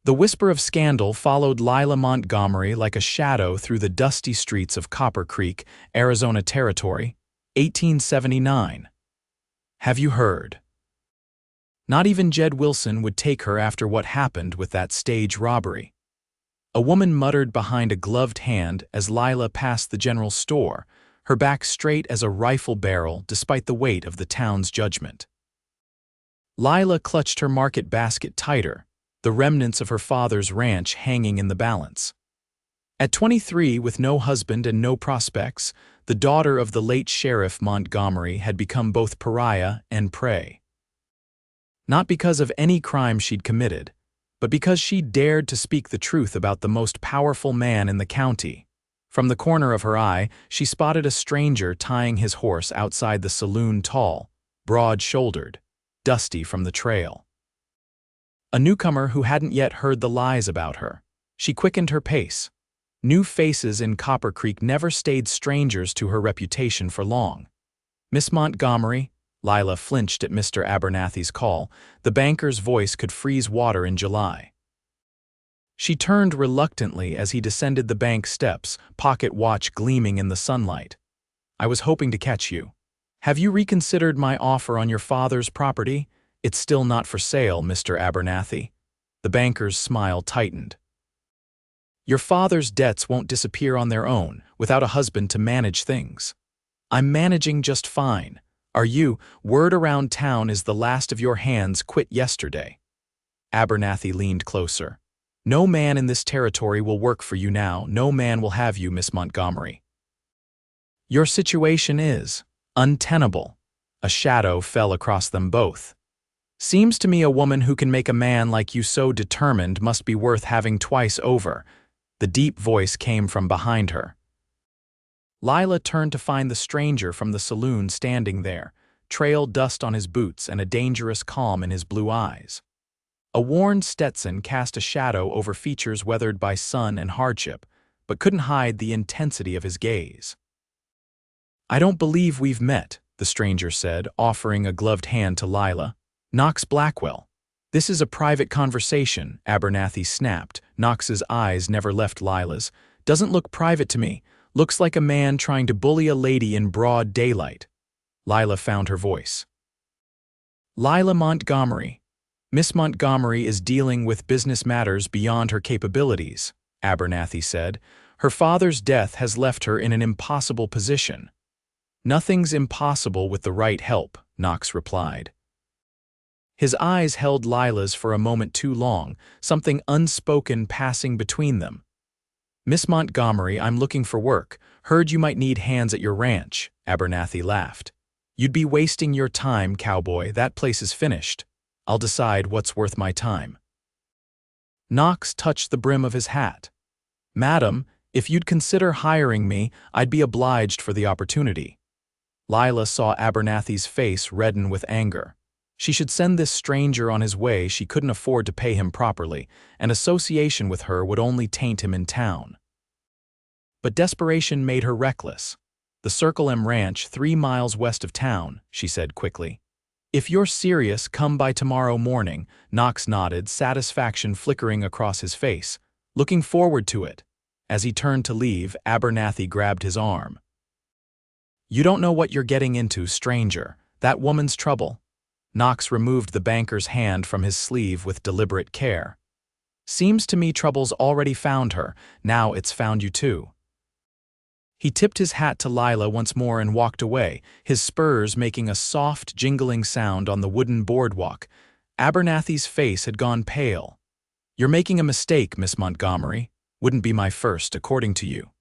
The whisper of scandal followed Lilah Montgomery like a shadow through the dusty streets of Copper Creek, Arizona Territory, 1879. Have you heard? Not even Jed Wilson would take her after what happened with that stage robbery. A woman muttered behind a gloved hand as Lilah passed the general store, her back straight as a rifle barrel despite the weight of the town's judgment. Lilah clutched her market basket tighter, the remnants of her father's ranch hanging in the balance. At 23, with no husband and no prospects, the daughter of the late Sheriff Montgomery had become both pariah and prey. Not because of any crime she'd committed, but because she dared to speak the truth about the most powerful man in the county. From the corner of her eye, she spotted a stranger tying his horse outside the saloon, tall, broad-shouldered, dusty from the trail. A newcomer who hadn't yet heard the lies about her. She quickened her pace. New faces in Copper Creek never stayed strangers to her reputation for long. "Miss Montgomery," Lilah flinched at Mr. Abernathy's call. The banker's voice could freeze water in July. She turned reluctantly as he descended the bank steps, pocket watch gleaming in the sunlight. "I was hoping to catch you. Have you reconsidered my offer on your father's property? It's still not for sale, Mr. Abernathy." The banker's smile tightened. "Your father's debts won't disappear on their own, without a husband to manage things. I'm managing just fine. Are you? Word around town is the last of your hands quit yesterday." Abernathy leaned closer. "No man in this territory will work for you now. No man will have you, Miss Montgomery. Your situation is untenable." A shadow fell across them both. "Seems to me a woman who can make a man like you so determined must be worth having twice over." The deep voice came from behind her. Lilah turned to find the stranger from the saloon standing there, trail dust on his boots and a dangerous calm in his blue eyes. A worn Stetson cast a shadow over features weathered by sun and hardship, but couldn't hide the intensity of his gaze. "I don't believe we've met," the stranger said, offering a gloved hand to Lilah. "Knox Blackwell." "This is a private conversation," Abernathy snapped. Knox's eyes never left Lilah's. "Doesn't look private to me. Looks like a man trying to bully a lady in broad daylight." Lilah found her voice. "Lilah Montgomery. Miss Montgomery is dealing with business matters beyond her capabilities," Abernathy said. "Her father's death has left her in an impossible position." "Nothing's impossible with the right help," Knox replied. His eyes held Lilah's for a moment too long, something unspoken passing between them. "Miss Montgomery, I'm looking for work. Heard you might need hands at your ranch," Abernathy laughed. "You'd be wasting your time, Cowboy. That place is finished. I'll decide what's worth my time." Knox touched the brim of his hat. "Madam, if you'd consider hiring me, I'd be obliged for the opportunity." Lilah saw Abernathy's face redden with anger. She should send this stranger on his way. She couldn't afford to pay him properly, and association with her would only taint him in town. But desperation made her reckless. "The Circle M Ranch, 3 miles west of town," she said quickly. "If you're serious, come by tomorrow morning." Knox nodded, satisfaction flickering across his face. "Looking forward to it." As he turned to leave, Abernathy grabbed his arm. "You don't know what you're getting into, stranger. That woman's trouble." Knox removed the banker's hand from his sleeve with deliberate care. "Seems to me trouble's already found her. Now it's found you too." He tipped his hat to Lilah once more and walked away, his spurs making a soft, jingling sound on the wooden boardwalk. Abernathy's face had gone pale. "You're making a mistake, Miss Montgomery. Wouldn't be my first, according to you."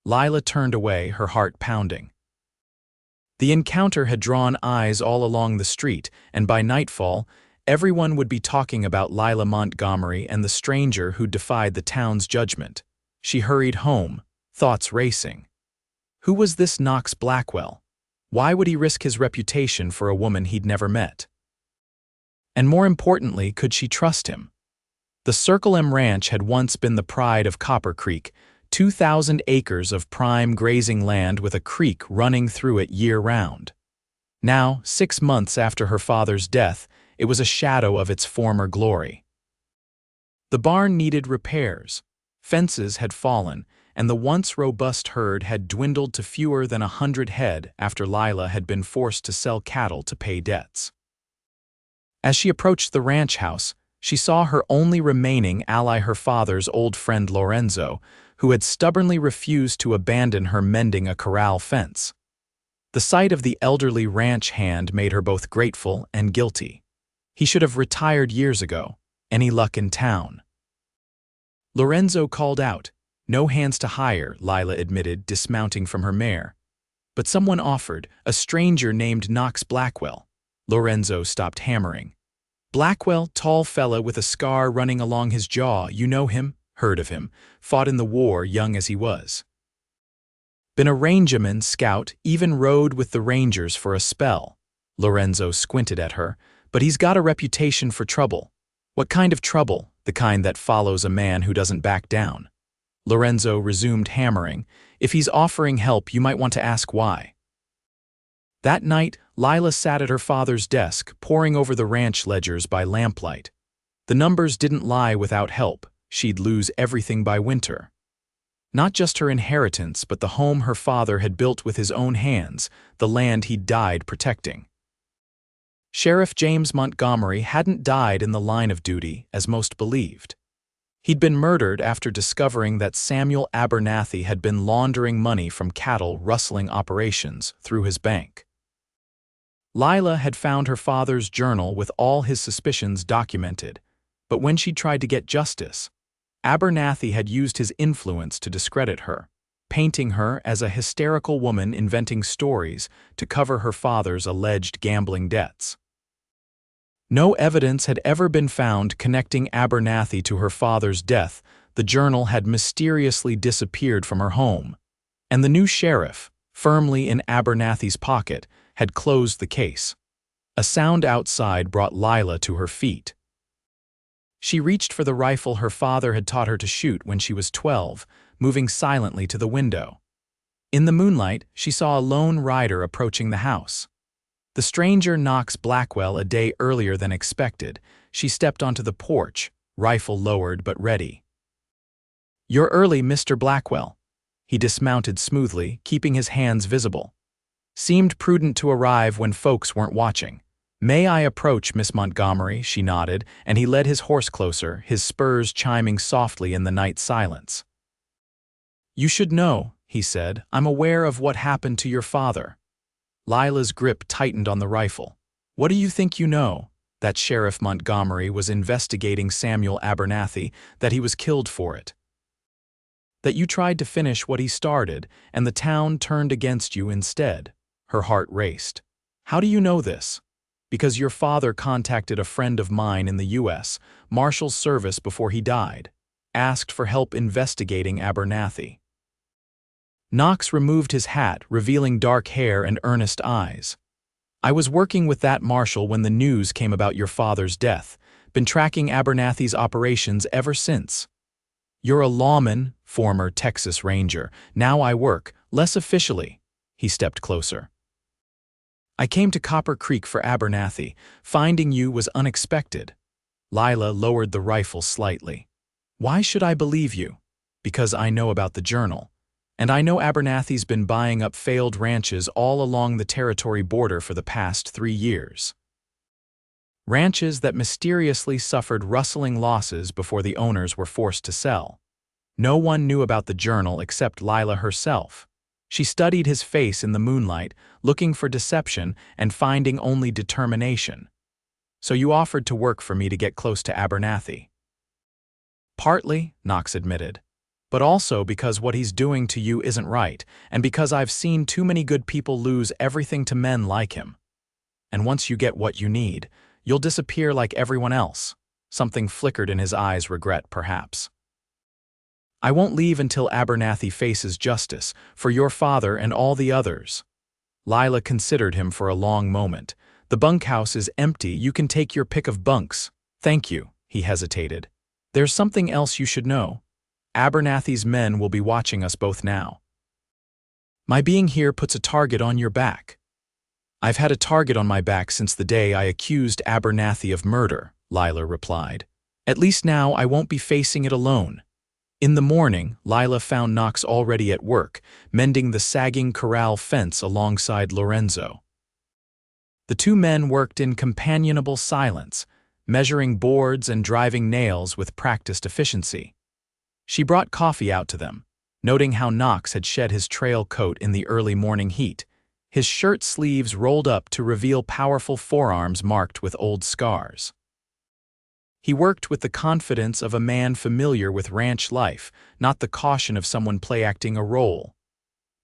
Lilah turned away, her heart pounding. The encounter had drawn eyes all along the street, and by nightfall, everyone would be talking about Lilah Montgomery and the stranger who defied the town's judgment. She hurried home, thoughts racing. Who was this Knox Blackwell? Why would he risk his reputation for a woman he'd never met? And more importantly, could she trust him? The Circle M Ranch had once been the pride of Copper Creek, 2,000 acres of prime grazing land with a creek running through it year-round. Now, 6 months after her father's death, it was a shadow of its former glory. The barn needed repairs. Fences had fallen, and the once robust herd had dwindled to fewer than 100 head after Lilah had been forced to sell cattle to pay debts. As she approached the ranch house, she saw her only remaining ally, her father's old friend Lorenzo, who had stubbornly refused to abandon her mending a corral fence. The sight of the elderly ranch hand made her both grateful and guilty. He should have retired years ago. Any luck in town? Lorenzo called out. No hands to hire, Lilah admitted, dismounting from her mare. But someone offered, a stranger named Knox Blackwell. Lorenzo stopped hammering. Blackwell, tall fella with a scar running along his jaw, you know him? Heard of him. Fought in the war, young as he was. Been a rangeman, scout, even rode with the Rangers for a spell. Lorenzo squinted at her, but he's got a reputation for trouble. What kind of trouble? The kind that follows a man who doesn't back down. Lorenzo resumed hammering. If he's offering help, you might want to ask why. That night, Lilah sat at her father's desk, poring over the ranch ledgers by lamplight. The numbers didn't lie without help. She'd lose everything by winter. Not just her inheritance, but the home her father had built with his own hands, the land he'd died protecting. Sheriff James Montgomery hadn't died in the line of duty, as most believed. He'd been murdered after discovering that Samuel Abernathy had been laundering money from cattle rustling operations through his bank. Lilah had found her father's journal with all his suspicions documented, but when she tried to get justice, Abernathy had used his influence to discredit her, painting her as a hysterical woman inventing stories to cover her father's alleged gambling debts. No evidence had ever been found connecting Abernathy to her father's death. The journal had mysteriously disappeared from her home, and the new sheriff, firmly in Abernathy's pocket, had closed the case. A sound outside brought Lilah to her feet. She reached for the rifle her father had taught her to shoot when she was 12, moving silently to the window. In the moonlight, she saw a lone rider approaching the house. The stranger Knox Blackwell a day earlier than expected. She stepped onto the porch, rifle lowered but ready. "You're early, Mr. Blackwell." He dismounted smoothly, keeping his hands visible. Seemed prudent to arrive when folks weren't watching. "May I approach, Miss Montgomery?" She nodded, and he led his horse closer, his spurs chiming softly in the night silence. "You should know," he said. "I'm aware of what happened to your father." Lilah's grip tightened on the rifle. "What do you think you know? That Sheriff Montgomery was investigating Samuel Abernathy, that he was killed for it. That you tried to finish what he started, and the town turned against you instead." Her heart raced. "How do you know this?" "Because your father contacted a friend of mine in the U.S. Marshal Service before he died. Asked for help investigating Abernathy." Knox removed his hat, revealing dark hair and earnest eyes. "I was working with that marshal when the news came about your father's death. Been tracking Abernathy's operations ever since." "You're a lawman, former Texas Ranger. Now I work, less officially." He stepped closer. "I came to Copper Creek for Abernathy. Finding you was unexpected." Lilah lowered the rifle slightly. "Why should I believe you?" "Because I know about the journal. And I know Abernathy's been buying up failed ranches all along the territory border for the past 3 years. Ranches that mysteriously suffered rustling losses before the owners were forced to sell. No one knew about the journal except Lilah herself. She studied his face in the moonlight, looking for deception and finding only determination. "So you offered to work for me to get close to Abernathy." "Partly," Knox admitted. "But also because what he's doing to you isn't right, and because I've seen too many good people lose everything to men like him. And once you get what you need, you'll disappear like everyone else." Something flickered in his eyes, regret perhaps. "I won't leave until Abernathy faces justice, for your father and all the others." Lilah considered him for a long moment. "The bunkhouse is empty. You can take your pick of bunks." "Thank you," he hesitated. "There's something else you should know. Abernathy's men will be watching us both now. My being here puts a target on your back." "I've had a target on my back since the day I accused Abernathy of murder," Lilah replied. At least now I won't be facing it alone. In the morning, Lilah found Knox already at work, mending the sagging corral fence alongside Lorenzo. The two men worked in companionable silence, measuring boards and driving nails with practiced efficiency. She brought coffee out to them, noting how Knox had shed his trail coat in the early morning heat, his shirt sleeves rolled up to reveal powerful forearms marked with old scars. He worked with the confidence of a man familiar with ranch life, not the caution of someone play-acting a role.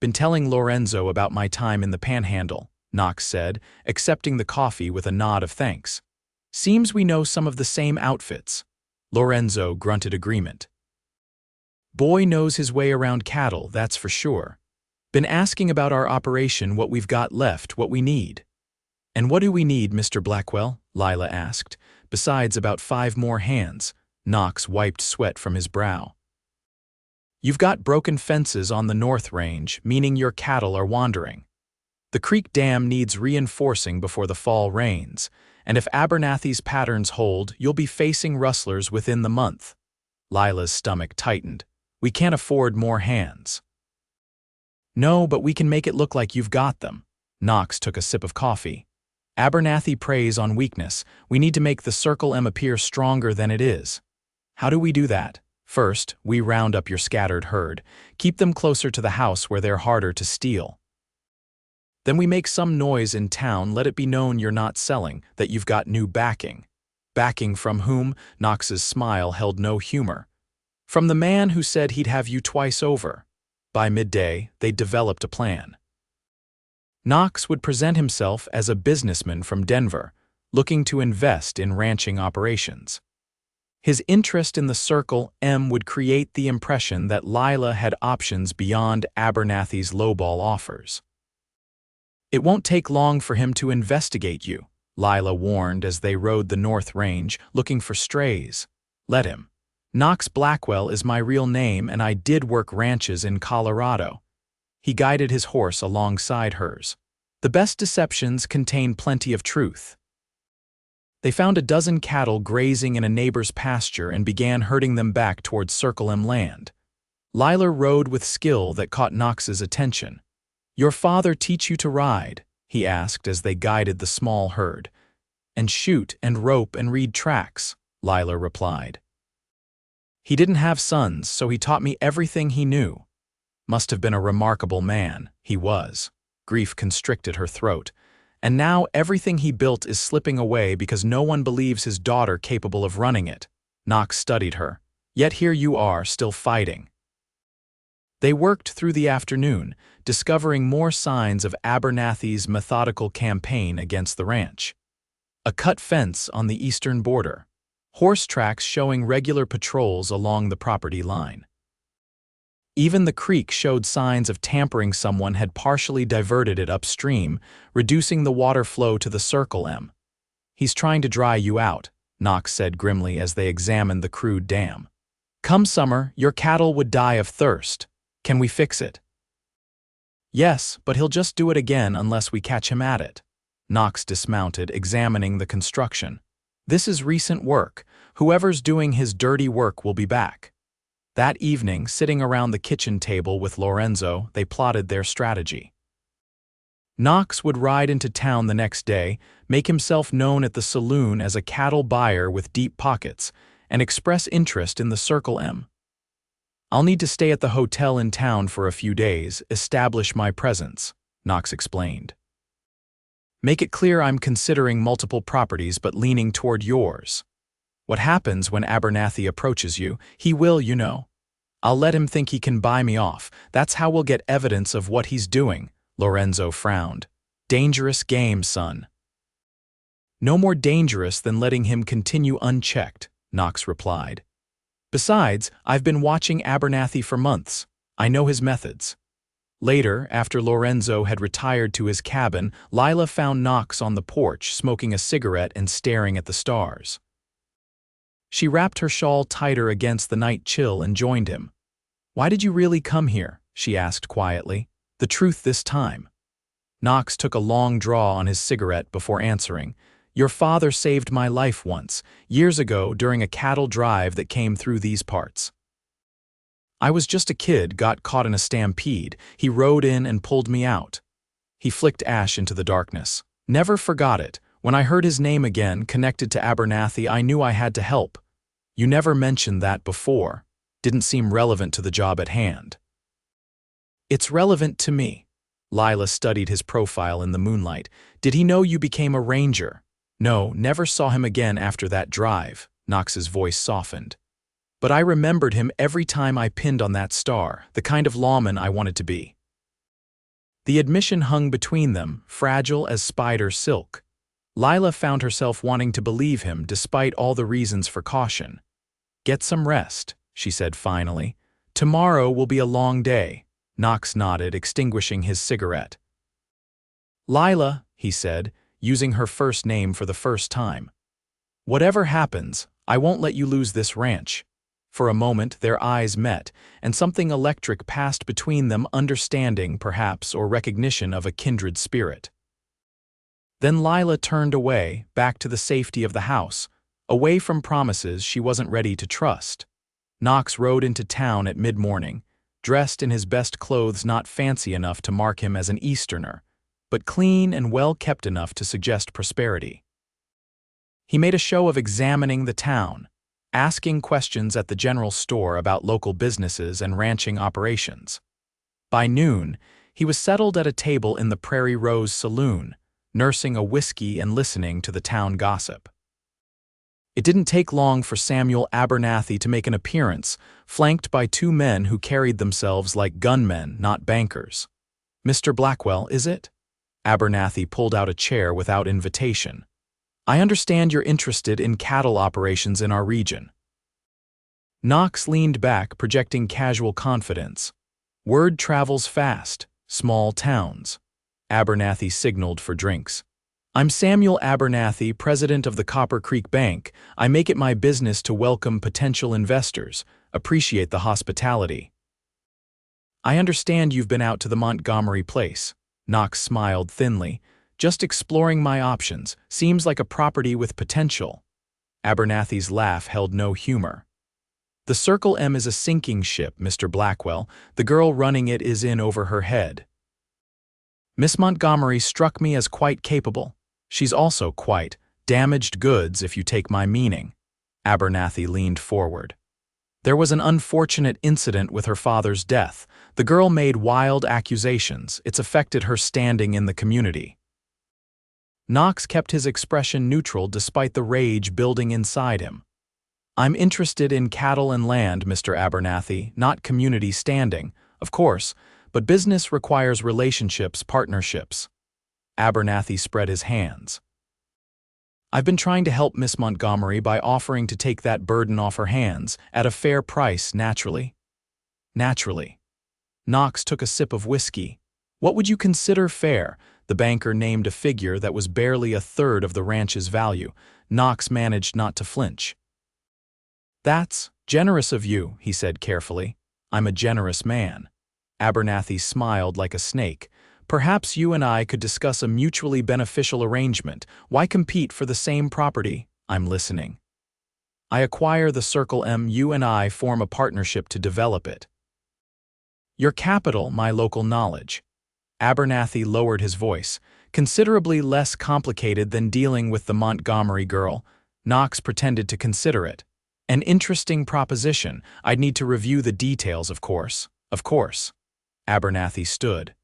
"Been telling Lorenzo about my time in the Panhandle," Knox said, accepting the coffee with a nod of thanks. "Seems we know some of the same outfits." Lorenzo grunted agreement. "Boy knows his way around cattle, that's for sure. Been asking about our operation, what we've got left, what we need." "And what do we need, Mr. Blackwell?" Lilah asked. "Besides about 5 more hands." Knox wiped sweat from his brow. "You've got broken fences on the North Range, meaning your cattle are wandering. The creek dam needs reinforcing before the fall rains, and if Abernathy's patterns hold, you'll be facing rustlers within the month." Lilah's stomach tightened. "We can't afford more hands." "No, but we can make it look like you've got them." Knox took a sip of coffee. "Abernathy preys on weakness. We need to make the Circle M appear stronger than it is." "How do we do that?" "First, we round up your scattered herd, keep them closer to the house where they're harder to steal. Then we make some noise in town, let it be known you're not selling, that you've got new backing." "Backing from whom?" Knox's smile held no humor. "From the man who said he'd have you twice over." By midday, they'd developed a plan. Knox would present himself as a businessman from Denver, looking to invest in ranching operations. His interest in the Circle M would create the impression that Lilah had options beyond Abernathy's lowball offers. "It won't take long for him to investigate you," Lilah warned as they rode the North Range, looking for strays. "Let him. Knox Blackwell is my real name, and I did work ranches in Colorado." He guided his horse alongside hers. "The best deceptions contain plenty of truth." They found a dozen cattle grazing in a neighbor's pasture and began herding them back towards Circle M land. Lilah rode with skill that caught Knox's attention. "Your father teach you to ride?" he asked as they guided the small herd. "And shoot and rope and read tracks," Lilah replied. "He didn't have sons, so he taught me everything he knew." Must have been a remarkable man. He was. Grief constricted her throat. "And now everything he built is slipping away because no one believes his daughter capable of running it." Knox studied her. "Yet here you are, still fighting." They worked through the afternoon, discovering more signs of Abernathy's methodical campaign against the ranch. A cut fence on the eastern border. Horse tracks showing regular patrols along the property line. Even the creek showed signs of tampering. Someone had partially diverted it upstream, reducing the water flow to the Circle M. "He's trying to dry you out," Knox said grimly as they examined the crude dam. "Come summer, your cattle would die of thirst. Can we fix it?" "Yes, but he'll just do it again unless we catch him at it." Knox dismounted, examining the construction. "This is recent work. Whoever's doing his dirty work will be back." That evening, sitting around the kitchen table with Lorenzo, they plotted their strategy. Knox would ride into town the next day, make himself known at the saloon as a cattle buyer with deep pockets, and express interest in the Circle M. "I'll need to stay at the hotel in town for a few days, establish my presence," Knox explained. "Make it clear I'm considering multiple properties but leaning toward yours. What happens when Abernathy approaches you? He will, you know. I'll let him think he can buy me off. That's how we'll get evidence of what he's doing." Lorenzo frowned. "Dangerous game, son." "No more dangerous than letting him continue unchecked," Knox replied. "Besides, I've been watching Abernathy for months. I know his methods." Later, after Lorenzo had retired to his cabin, Lilah found Knox on the porch, smoking a cigarette and staring at the stars. She wrapped her shawl tighter against the night chill and joined him. "Why did you really come here?" she asked quietly. "The truth this time." Knox took a long draw on his cigarette before answering. Your father saved my life once, years ago during a cattle drive that came through these parts. I was just a kid, got caught in a stampede. He rode in and pulled me out." He flicked ash into the darkness. "Never forgot it. When I heard his name again, connected to Abernathy, I knew I had to help. You never mentioned that before. Didn't seem relevant to the job at hand." "It's relevant to me." Lilah studied his profile in the moonlight. "Did he know you became a ranger?" "No, never saw him again after that drive." Knox's voice softened. "But I remembered him every time I pinned on that star, the kind of lawman I wanted to be." The admission hung between them, fragile as spider silk. Lilah found herself wanting to believe him despite all the reasons for caution. "Get some rest," she said finally. "Tomorrow will be a long day." Knox nodded, extinguishing his cigarette. "Lilah," he said, using her first name for the first time. "Whatever happens, I won't let you lose this ranch." For a moment, their eyes met, and something electric passed between them, understanding, perhaps, or recognition of a kindred spirit. Then Lilah turned away, back to the safety of the house, away from promises she wasn't ready to trust. Knox rode into town at mid-morning, dressed in his best clothes, not fancy enough to mark him as an Easterner, but clean and well-kept enough to suggest prosperity. He made a show of examining the town, asking questions at the general store about local businesses and ranching operations. By noon, he was settled at a table in the Prairie Rose Saloon, nursing a whiskey and listening to the town gossip. It didn't take long for Samuel Abernathy to make an appearance, flanked by two men who carried themselves like gunmen, not bankers. "Mr. Blackwell, is it?" Abernathy pulled out a chair without invitation. "I understand you're interested in cattle operations in our region." Knox leaned back, projecting casual confidence. "Word travels fast. Small towns." Abernathy signaled for drinks. "I'm Samuel Abernathy, president of the Copper Creek Bank. I make it my business to welcome potential investors. Appreciate the hospitality." "I understand you've been out to the Montgomery place." Knox smiled thinly. "Just exploring my options. Seems like a property with potential." Abernathy's laugh held no humor. "The Circle M is a sinking ship, Mr. Blackwell. The girl running it is in over her head." "Miss Montgomery struck me as quite capable. She's also quite damaged goods, if you take my meaning." Abernathy leaned forward. "There was an unfortunate incident with her father's death. The girl made wild accusations. It's affected her standing in the community." Knox kept his expression neutral despite the rage building inside him. "I'm interested in cattle and land, Mr. Abernathy, not community standing, of course, but business requires relationships, partnerships." Abernathy spread his hands. "I've been trying to help Miss Montgomery by offering to take that burden off her hands, at a fair price, naturally." "Naturally." Knox took a sip of whiskey. "What would you consider fair?" The banker named a figure that was barely a third of the ranch's value. Knox managed not to flinch. "That's generous of you," he said carefully. "I'm a generous man." Abernathy smiled like a snake. "Perhaps you and I could discuss a mutually beneficial arrangement. Why compete for the same property? I'm listening. I acquire the Circle M, you and I form a partnership to develop it. Your capital, my local knowledge." Abernathy lowered his voice. "Considerably less complicated than dealing with the Montgomery girl." Knox pretended to consider it. "An interesting proposition. I'd need to review the details, of course." "Of course." Abernathy stood.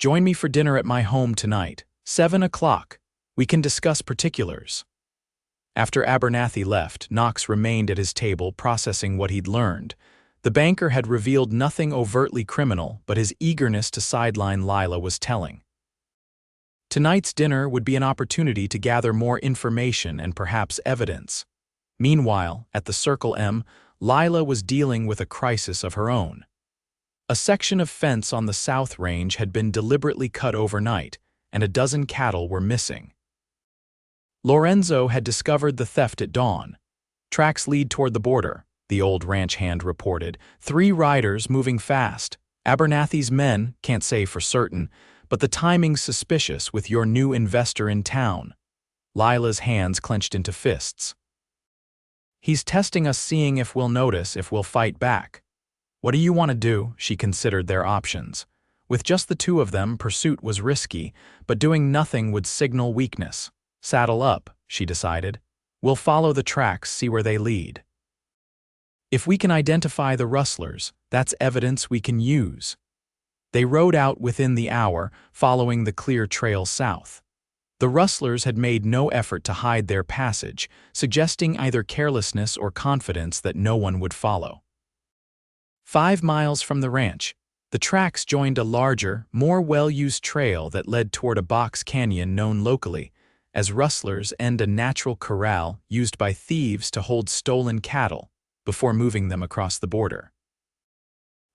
"Join me for dinner at my home tonight, 7 o'clock. We can discuss particulars." After Abernathy left, Knox remained at his table processing what he'd learned. The banker had revealed nothing overtly criminal, but his eagerness to sideline Lilah was telling. Tonight's dinner would be an opportunity to gather more information and perhaps evidence. Meanwhile, at the Circle M, Lilah was dealing with a crisis of her own. A section of fence on the South Range had been deliberately cut overnight, and a dozen cattle were missing. Lorenzo had discovered the theft at dawn. "Tracks lead toward the border," the old ranch hand reported. 3 riders moving fast. Abernathy's men, can't say for certain, but the timing's suspicious with your new investor in town. Lilah's hands clenched into fists. "He's testing us, seeing if we'll notice, if we'll fight back." "What do you want to do?" She considered their options. With just the two of them, pursuit was risky, but doing nothing would signal weakness. "Saddle up," she decided. "We'll follow the tracks, see where they lead. If we can identify the rustlers, that's evidence we can use." They rode out within the hour, following the clear trail south. The rustlers had made no effort to hide their passage, suggesting either carelessness or confidence that no one would follow. 5 miles from the ranch, the tracks joined a larger, more well-used trail that led toward a box canyon known locally as rustlers and a natural corral used by thieves to hold stolen cattle before moving them across the border.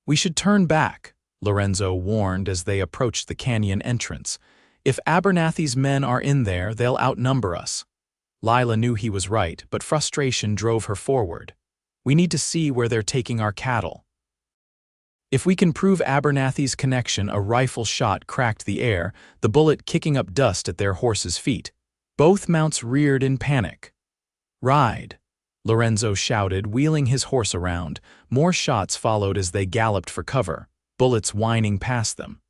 "We should turn back," Lorenzo warned as they approached the canyon entrance. "If Abernathy's men are in there, they'll outnumber us." Lilah knew he was right, but frustration drove her forward. "We need to see where they're taking our cattle." If we can prove Abernathy's connection, a rifle shot cracked the air, the bullet kicking up dust at their horses' feet. Both mounts reared in panic. "Ride," Lorenzo shouted, wheeling his horse around. More shots followed as they galloped for cover, bullets whining past them.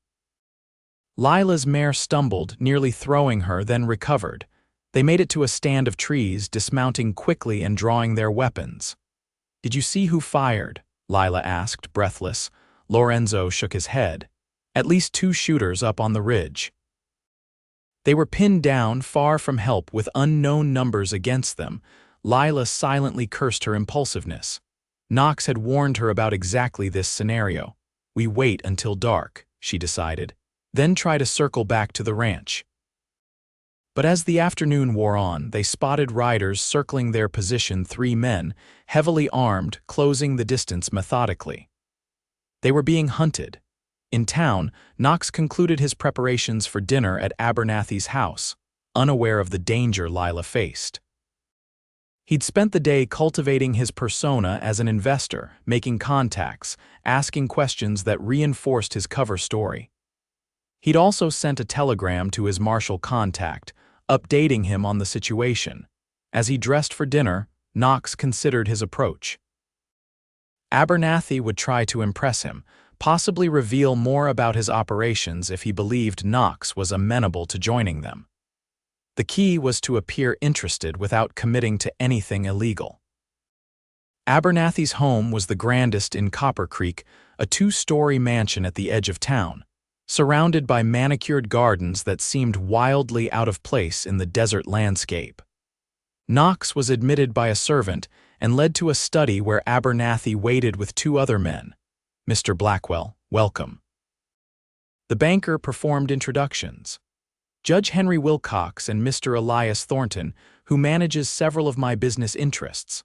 Lilah's mare stumbled, nearly throwing her, then recovered. They made it to a stand of trees, dismounting quickly and drawing their weapons. "Did you see who fired?" Lilah asked, breathless. Lorenzo shook his head. "At least 2 shooters up on the ridge." They were pinned down, far from help, with unknown numbers against them. Lilah silently cursed her impulsiveness. Knox had warned her about exactly this scenario. "We wait until dark," she decided, "then try to circle back to the ranch." But as the afternoon wore on, they spotted riders circling their position, 3 men, heavily armed, closing the distance methodically. They were being hunted. In town, Knox concluded his preparations for dinner at Abernathy's house, unaware of the danger Lilah faced. He'd spent the day cultivating his persona as an investor, making contacts, asking questions that reinforced his cover story. He'd also sent a telegram to his marshal contact, updating him on the situation. As he dressed for dinner, Knox considered his approach. Abernathy would try to impress him, possibly reveal more about his operations if he believed Knox was amenable to joining them. The key was to appear interested without committing to anything illegal. Abernathy's home was the grandest in Copper Creek, a 2-story mansion at the edge of town, surrounded by manicured gardens that seemed wildly out of place in the desert landscape. Knox was admitted by a servant and led to a study where Abernathy waited with 2 other men. "Mr. Blackwell, welcome." The banker performed introductions. "Judge Henry Wilcox and Mr. Elias Thornton, who manages several of my business interests."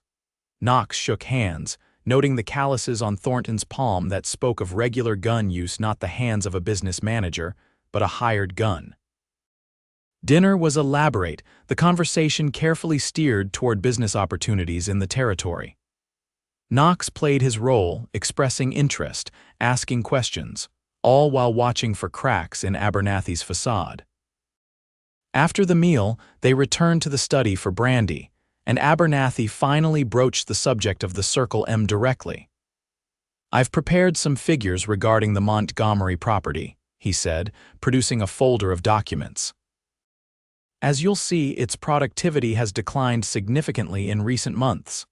Knox shook hands, noting the calluses on Thornton's palm that spoke of regular gun use, not the hands of a business manager, but a hired gun. Dinner was elaborate, the conversation carefully steered toward business opportunities in the territory. Knox played his role, expressing interest, asking questions, all while watching for cracks in Abernathy's facade. After the meal, they returned to the study for brandy, and Abernathy finally broached the subject of the Circle M directly. "I've prepared some figures regarding the Montgomery property," he said, producing a folder of documents. "As you'll see, its productivity has declined significantly in recent months."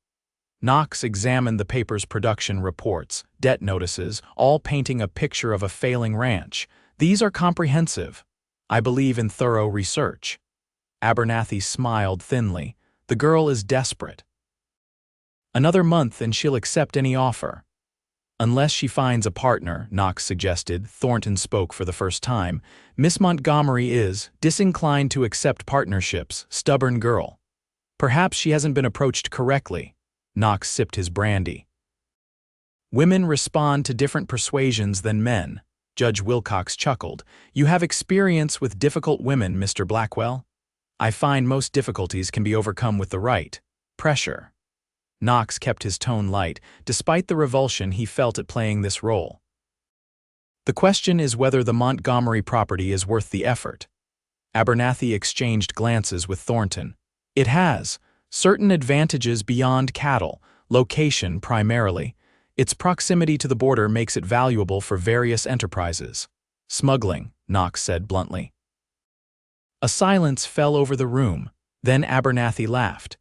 Knox examined the paper's production reports, debt notices, all painting a picture of a failing ranch. "These are comprehensive. I believe in thorough research." Abernathy smiled thinly. "The girl is desperate." "Another month and she'll accept any offer." "Unless she finds a partner," Knox suggested. Thornton spoke for the first time. "Miss Montgomery is disinclined to accept partnerships, stubborn girl." "Perhaps she hasn't been approached correctly." Knox sipped his brandy. "Women respond to different persuasions than men." Judge Wilcox chuckled. "You have experience with difficult women, Mr. Blackwell." "I find most difficulties can be overcome with the right pressure." Knox kept his tone light, despite the revulsion he felt at playing this role. "The question is whether the Montgomery property is worth the effort." Abernathy exchanged glances with Thornton. It has certain advantages beyond cattle, location primarily. Its proximity to the border makes it valuable for various enterprises. Smuggling, Knox said bluntly. A silence fell over the room. Then Abernathy laughed.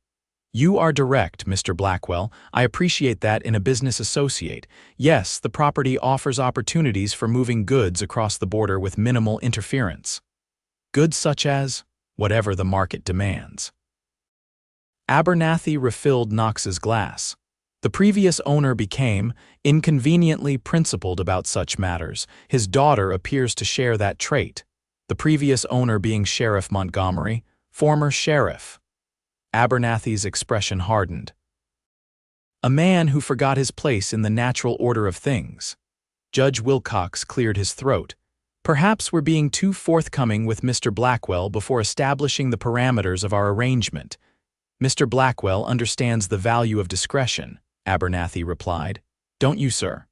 You are direct, Mr. Blackwell. I appreciate that in a business associate. Yes, the property offers opportunities for moving goods across the border with minimal interference. Goods such as whatever the market demands. Abernathy refilled Knox's glass. The previous owner became inconveniently principled about such matters. His daughter appears to share that trait. The previous owner being Sheriff Montgomery, former sheriff. Abernathy's expression hardened. A man who forgot his place in the natural order of things. Judge Wilcox cleared his throat. Perhaps we're being too forthcoming with Mr. Blackwell before establishing the parameters of our arrangement. Mr. Blackwell understands the value of discretion, Abernathy replied. Don't you, sir?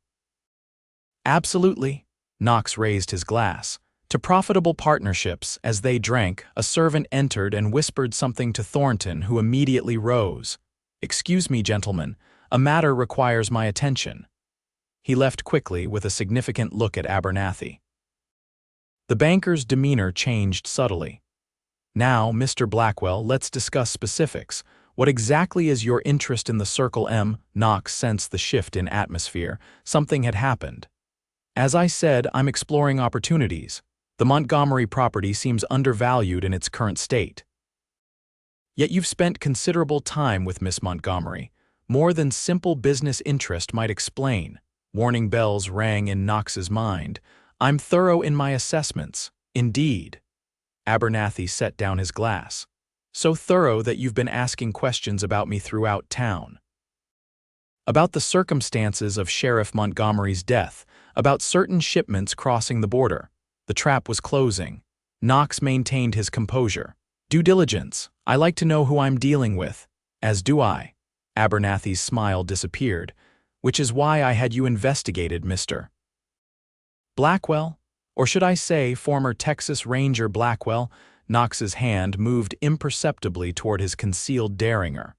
Absolutely. Knox raised his glass. To profitable partnerships. As they drank, a servant entered and whispered something to Thornton, who immediately rose. Excuse me, gentlemen, a matter requires my attention. He left quickly with a significant look at Abernathy. The banker's demeanor changed subtly. Now, Mr. Blackwell, let's discuss specifics. What exactly is your interest in the Circle M? Knox sensed the shift in atmosphere. Something had happened. As I said, I'm exploring opportunities. The Montgomery property seems undervalued in its current state. Yet you've spent considerable time with Miss Montgomery. More than simple business interest might explain. Warning bells rang in Knox's mind. I'm thorough in my assessments. Indeed. Abernathy set down his glass. So thorough that you've been asking questions about me throughout town. About the circumstances of Sheriff Montgomery's death, about certain shipments crossing the border. The trap was closing. Knox maintained his composure. Due diligence. I like to know who I'm dealing with. As do I. Abernathy's smile disappeared. Which is why I had you investigated, Mr. Blackwell? Or should I say, former Texas Ranger Blackwell? Knox's hand moved imperceptibly toward his concealed derringer.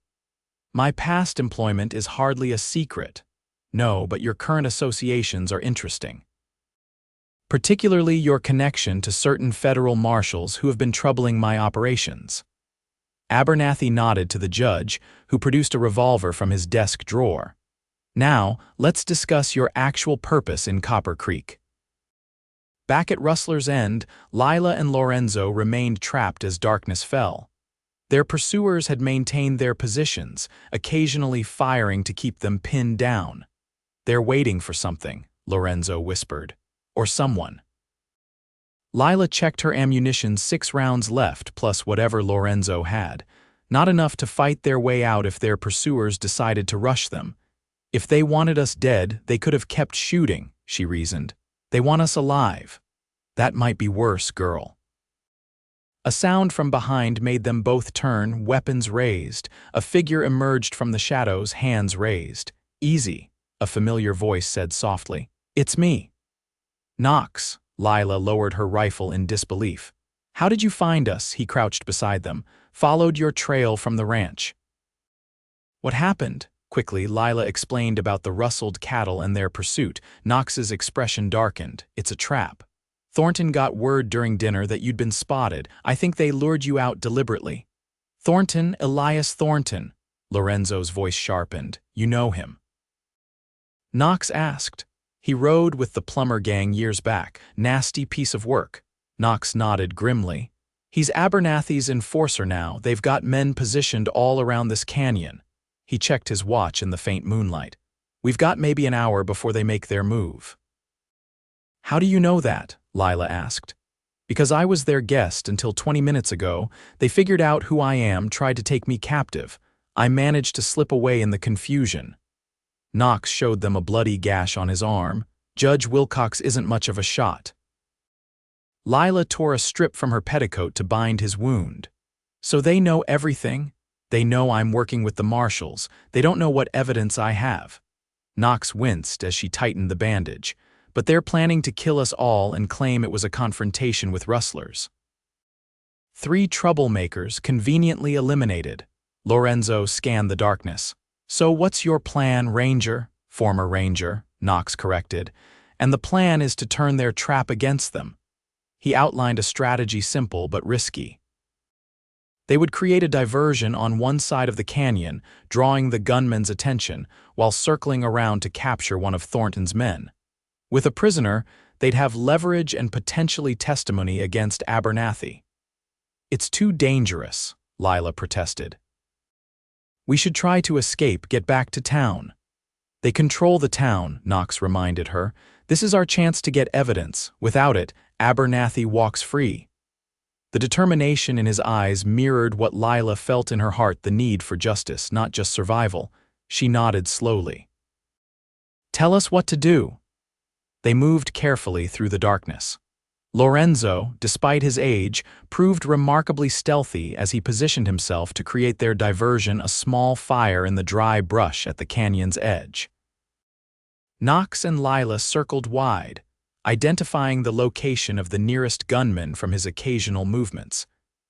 My past employment is hardly a secret. No, but your current associations are interesting. Particularly your connection to certain federal marshals who have been troubling my operations. Abernathy nodded to the judge, who produced a revolver from his desk drawer. Now, let's discuss your actual purpose in Copper Creek. Back at Rustler's End, Lilah and Lorenzo remained trapped as darkness fell. Their pursuers had maintained their positions, occasionally firing to keep them pinned down. They're waiting for something, Lorenzo whispered. Or someone. Lilah checked her ammunition, 6 rounds left plus whatever Lorenzo had. Not enough to fight their way out if their pursuers decided to rush them. If they wanted us dead, they could have kept shooting, she reasoned. They want us alive. That might be worse, girl. A sound from behind made them both turn, weapons raised. A figure emerged from the shadows, hands raised. Easy, a familiar voice said softly. It's me. Knox. Lilah lowered her rifle in disbelief. How did you find us? He crouched beside them. Followed your trail from the ranch. What happened? Quickly, Lilah explained about the rustled cattle and their pursuit. Knox's expression darkened. It's a trap. Thornton got word during dinner that you'd been spotted. I think they lured you out deliberately. Thornton, Elias Thornton. Lorenzo's voice sharpened. You know him. Knox asked. He rode with the plumber gang years back. Nasty piece of work. Knox nodded grimly. He's Abernathy's enforcer now. They've got men positioned all around this canyon. He checked his watch in the faint moonlight. We've got maybe an hour before they make their move. How do you know that? Lilah asked. Because I was their guest until 20 minutes ago. They figured out who I am, tried to take me captive. I managed to slip away in the confusion. Knox showed them a bloody gash on his arm. Judge Wilcox isn't much of a shot. Lilah tore a strip from her petticoat to bind his wound. So they know everything? They know I'm working with the marshals. They don't know what evidence I have. Knox winced as she tightened the bandage. But they're planning to kill us all and claim it was a confrontation with rustlers. 3 troublemakers conveniently eliminated. Lorenzo scanned the darkness. So what's your plan, Ranger? Former Ranger, Knox corrected. And the plan is to turn their trap against them. He outlined a strategy simple but risky. They would create a diversion on one side of the canyon, drawing the gunmen's attention, while circling around to capture one of Thornton's men. With a prisoner, they'd have leverage and potentially testimony against Abernathy. It's too dangerous, Lilah protested. We should try to escape, get back to town. They control the town, Knox reminded her. This is our chance to get evidence. Without it, Abernathy walks free. The determination in his eyes mirrored what Lilah felt in her heart, the need for justice, not just survival. She nodded slowly. Tell us what to do. They moved carefully through the darkness. Lorenzo, despite his age, proved remarkably stealthy as he positioned himself to create their diversion, a small fire in the dry brush at the canyon's edge. Knox and Lilah circled wide, identifying the location of the nearest gunman from his occasional movements.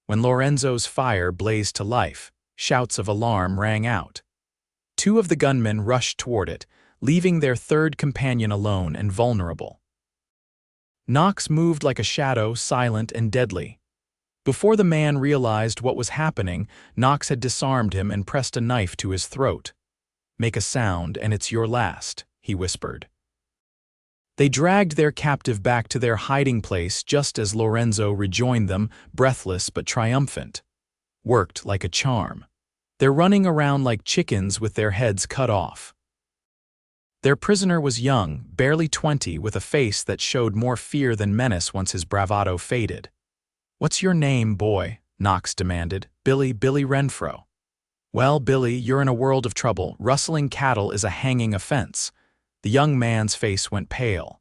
When Lorenzo's fire blazed to life, shouts of alarm rang out. 2 of the gunmen rushed toward it, leaving their third companion alone and vulnerable. Knox moved like a shadow, silent and deadly. Before the man realized what was happening, Knox had disarmed him and pressed a knife to his throat. Make a sound and it's your last, he whispered. They dragged their captive back to their hiding place just as Lorenzo rejoined them, breathless but triumphant. Worked like a charm. They're running around like chickens with their heads cut off. Their prisoner was young, barely 20, with a face that showed more fear than menace once his bravado faded. What's your name, boy? Knox demanded. Billy Renfro. Well, Billy, you're in a world of trouble. Rustling cattle is a hanging offense. The young man's face went pale.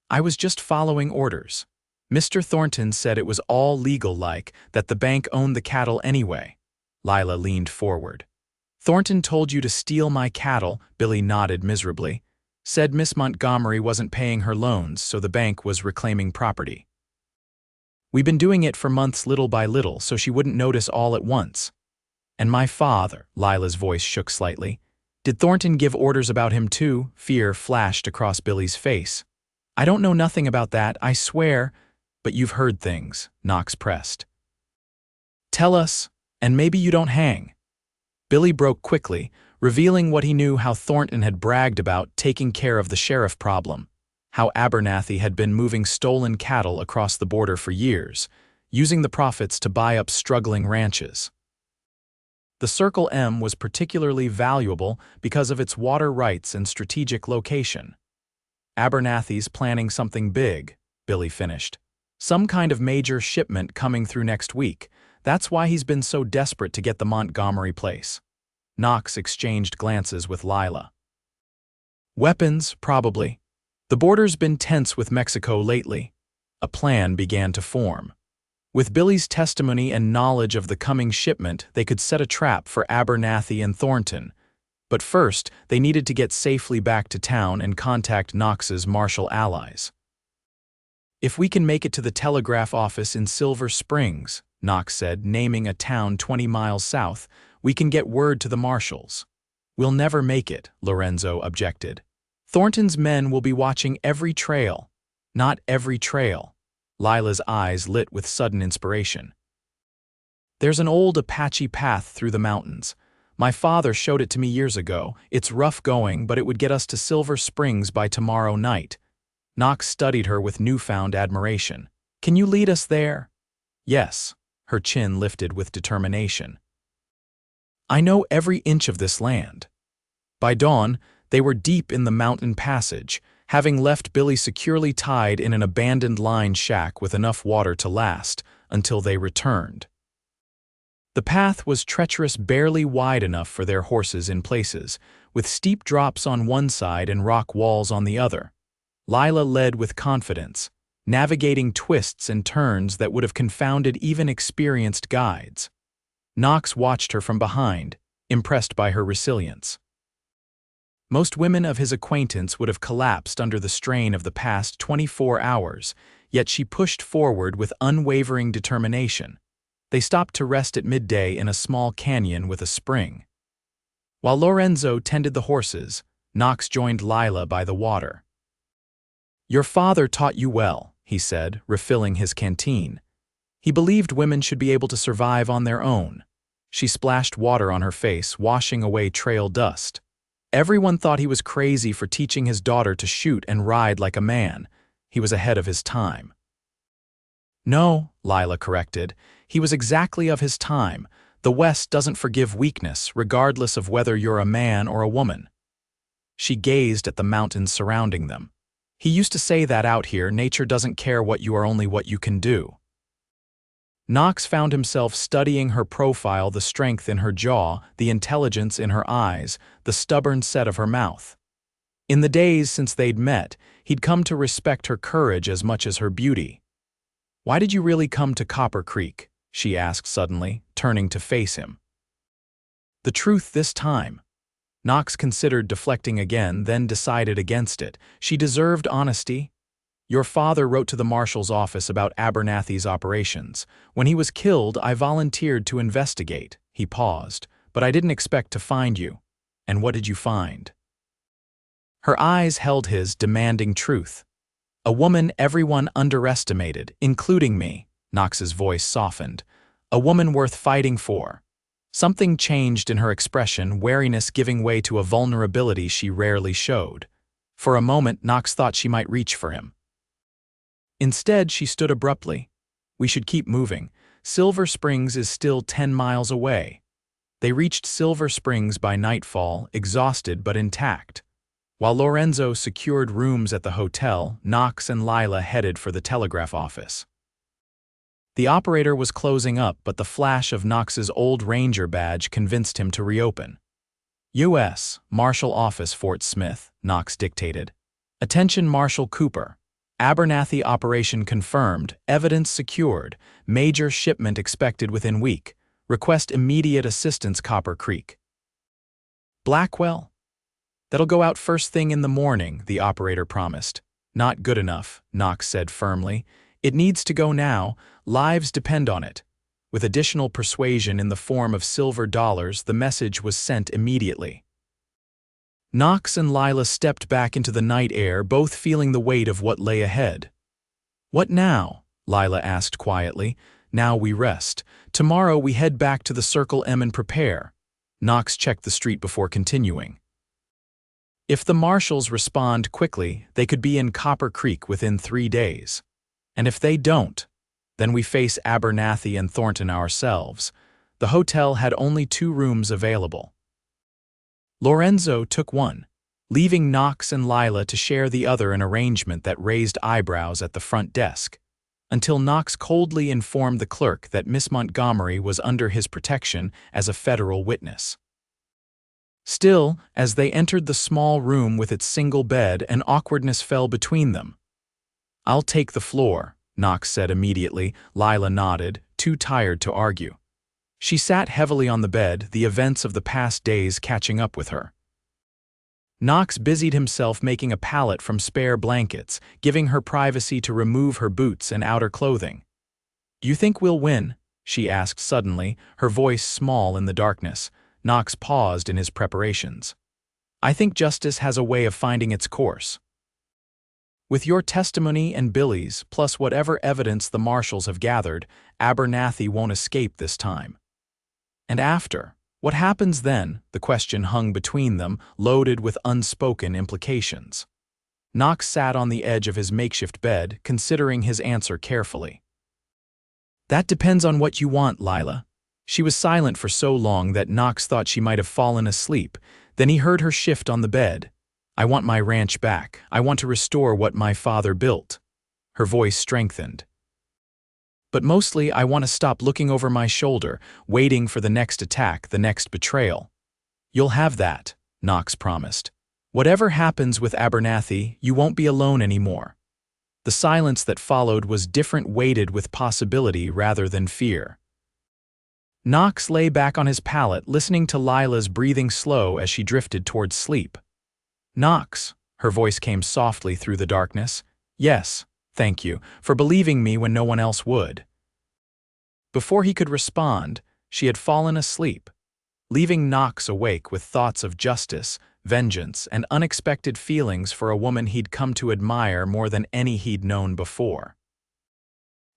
I was just following orders. Mr. Thornton said it was all legal-like, that the bank owned the cattle anyway. Lilah leaned forward. Thornton told you to steal my cattle, Billy nodded miserably. Said Miss Montgomery wasn't paying her loans, so the bank was reclaiming property. We've been doing it for months little by little, so she wouldn't notice all at once. And my father, Lilah's voice shook slightly. Did Thornton give orders about him too? Fear flashed across Billy's face. I don't know nothing about that, I swear. But you've heard things, Knox pressed. Tell us, and maybe you don't hang. Billy broke quickly, revealing what he knew: how Thornton had bragged about taking care of the sheriff problem, how Abernathy had been moving stolen cattle across the border for years, using the profits to buy up struggling ranches. The Circle M was particularly valuable because of its water rights and strategic location. Abernathy's planning something big, Billy finished. Some kind of major shipment coming through next week. That's why he's been so desperate to get the Montgomery place. Knox exchanged glances with Lilah. Weapons, probably. The border's been tense with Mexico lately. A plan began to form. With Billy's testimony and knowledge of the coming shipment, they could set a trap for Abernathy and Thornton. But first, they needed to get safely back to town and contact Knox's martial allies. If we can make it to the telegraph office in Silver Springs, Knox said, naming a town 20 miles south, we can get word to the marshals. We'll never make it, Lorenzo objected. Thornton's men will be watching every trail. Not every trail. Lilah's eyes lit with sudden inspiration. There's an old Apache path through the mountains. My father showed it to me years ago. It's rough going, but it would get us to Silver Springs by tomorrow night. Knox studied her with newfound admiration. Can you lead us there? Yes. Her chin lifted with determination. I know every inch of this land. By dawn, they were deep in the mountain passage, having left Billy securely tied in an abandoned line shack with enough water to last until they returned. The path was treacherous, barely wide enough for their horses in places, with steep drops on one side and rock walls on the other. Lilah led with confidence, navigating twists and turns that would have confounded even experienced guides. Knox watched her from behind, impressed by her resilience. Most women of his acquaintance would have collapsed under the strain of the past 24 hours, yet she pushed forward with unwavering determination. They stopped to rest at midday in a small canyon with a spring. While Lorenzo tended the horses, Knox joined Lilah by the water. "Your father taught you well," he said, refilling his canteen. "He believed women should be able to survive on their own." She splashed water on her face, washing away trail dust. Everyone thought he was crazy for teaching his daughter to shoot and ride like a man. He was ahead of his time. "No," Lilah corrected. "He was exactly of his time. The West doesn't forgive weakness, regardless of whether you're a man or a woman." She gazed at the mountains surrounding them. "He used to say that out here, nature doesn't care what you are, only what you can do." Knox found himself studying her profile, the strength in her jaw, the intelligence in her eyes, the stubborn set of her mouth. In the days since they'd met, he'd come to respect her courage as much as her beauty. "Why did you really come to Copper Creek?" she asked suddenly, turning to face him. The truth this time. Knox considered deflecting again, then decided against it. She deserved honesty. "Your father wrote to the marshal's office about Abernathy's operations. When he was killed, I volunteered to investigate." He paused. "But I didn't expect to find you." "And what did you find?" Her eyes held his, demanding truth. "A woman everyone underestimated, including me." Knox's voice softened. "A woman worth fighting for." Something changed in her expression, wariness giving way to a vulnerability she rarely showed. For a moment, Knox thought she might reach for him. Instead, she stood abruptly. "We should keep moving. Silver Springs is still 10 miles away." They reached Silver Springs by nightfall, exhausted but intact. While Lorenzo secured rooms at the hotel, Knox and Lilah headed for the telegraph office. The operator was closing up, but the flash of Knox's old Ranger badge convinced him to reopen. "U.S. Marshal Office, Fort Smith," Knox dictated. "Attention Marshal Cooper. Abernathy operation confirmed, evidence secured, major shipment expected within week. Request immediate assistance Copper Creek." "Blackwell?" "That'll go out first thing in the morning," the operator promised. "Not good enough," Knox said firmly. "It needs to go now. Lives depend on it." With additional persuasion in the form of silver dollars, the message was sent immediately. Knox and Lilah stepped back into the night air, both feeling the weight of what lay ahead. "What now?" Lilah asked quietly. "Now we rest. Tomorrow we head back to the Circle M and prepare." Knox checked the street before continuing. "If the marshals respond quickly, they could be in Copper Creek within 3 days. And if they don't, then we face Abernathy and Thornton ourselves." The hotel had only 2 rooms available. Lorenzo took one, leaving Knox and Lilah to share the other, an arrangement that raised eyebrows at the front desk, until Knox coldly informed the clerk that Miss Montgomery was under his protection as a federal witness. Still, as they entered the small room with its single bed, an awkwardness fell between them. "I'll take the floor," Knox said immediately. Lilah nodded, too tired to argue. She sat heavily on the bed, the events of the past days catching up with her. Knox busied himself making a pallet from spare blankets, giving her privacy to remove her boots and outer clothing. "You think we'll win?" she asked suddenly, her voice small in the darkness. Knox paused in his preparations. "I think justice has a way of finding its course. With your testimony and Billy's, plus whatever evidence the marshals have gathered, Abernathy won't escape this time." "And after? What happens then?" The question hung between them, loaded with unspoken implications. Knox sat on the edge of his makeshift bed, considering his answer carefully. "That depends on what you want, Lilah." She was silent for so long that Knox thought she might have fallen asleep. Then he heard her shift on the bed. "I want my ranch back. I want to restore what my father built." Her voice strengthened. "But mostly I want to stop looking over my shoulder, waiting for the next attack, the next betrayal." "You'll have that," Knox promised. "Whatever happens with Abernathy, you won't be alone anymore." The silence that followed was different, weighted with possibility rather than fear. Knox lay back on his pallet, listening to Lilah's breathing slow as she drifted towards sleep. "Knox," her voice came softly through the darkness. "Yes." Thank you for believing me when no one else would." Before he could respond, she had fallen asleep, leaving Knox awake with thoughts of justice, vengeance, and unexpected feelings for a woman he'd come to admire more than any he'd known before.